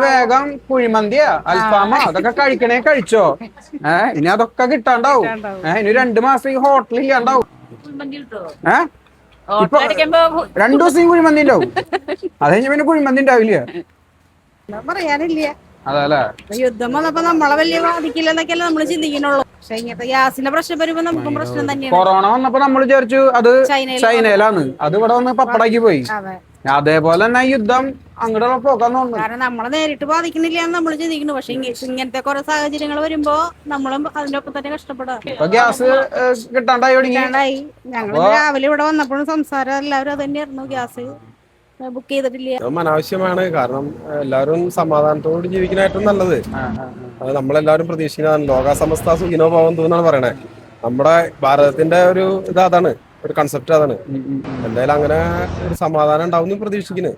വേഗം കുഴിമന്തിയാ അൽഫാമോ അതൊക്കെ കഴിക്കണേ കഴിച്ചോ. ഇനി അതൊക്കെ കിട്ടാണ്ടാവും. ഇനി 2 മാസം ഈ ഹോട്ടലിൽ ഇല്ലാണ്ടാവും. ഇപ്പൊ 2 ദിവസം കുഴിമന്തി ഉണ്ടാവും. അത് കഴിഞ്ഞ പിന്നെ കുഴിമന്തി ഉണ്ടാവില്ല. പറയാനില്ല. അതല്ലേ യുദ്ധം വന്നപ്പോ നമ്മളെ വലിയ ബാധിക്കില്ലെന്നൊക്കെയല്ലേ നമ്മള് ചിന്തിക്കണുള്ളൂ. പക്ഷെ ഇങ്ങനത്തെ ഗ്യാസിന്റെ പ്രശ്നം വരുമ്പോ നമുക്കും പ്രശ്നം തന്നെയാണ്. കൊറോണ വന്നപ്പോ നമ്മൾ വിചാരിച്ചു അത് ചൈനയിലാണ്, അത് ഇവിടെ വന്ന് പപ്പടാക്കി പോയി. അതേപോലെ തന്നെ യുദ്ധം അങ്ങോട്ടുള്ള പോക്കാന്ന് തോന്നുന്നു. കാരണം നമ്മളെ നേരിട്ട് ബാധിക്കുന്നില്ല എന്ന് നമ്മൾ ചിന്തിക്കുന്നു. പക്ഷെ ഇങ്ങനത്തെ കുറെ സാഹചര്യങ്ങൾ വരുമ്പോ നമ്മളും അതിന്റെ ഒപ്പം തന്നെ കഷ്ടപ്പെടാം. ഇപ്പൊ ഗ്യാസ് കിട്ടാണ്ടായി തുടങ്ങി. ഞങ്ങൾ രാവിലെ ഇവിടെ വന്നപ്പോഴും സംസാരം എല്ലാവരും അത് തന്നെയായിരുന്നു. ഗ്യാസ് ബുക്ക് ചെയ്തിട്ടില്ല. അനാവശ്യമാണ്. കാരണം എല്ലാവരും സമാധാനത്തോട് ജീവിക്കുന്ന ഏറ്റവും നല്ലത്. അത് നമ്മളെല്ലാവരും പ്രതീക്ഷിക്കുന്നതാണ്. ലോകാസമസ്ത സുഖിനോ ഭവന്തു എന്നാണ് പറയണേ. നമ്മുടെ ഭാരതത്തിന്റെ ഒരു അതാണ്, ഒരു കൺസെപ്റ്റ് അതാണ്. എന്തായാലും അങ്ങനെ ഒരു സമാധാനം ഉണ്ടാവും പ്രതീക്ഷിക്കുന്നത്.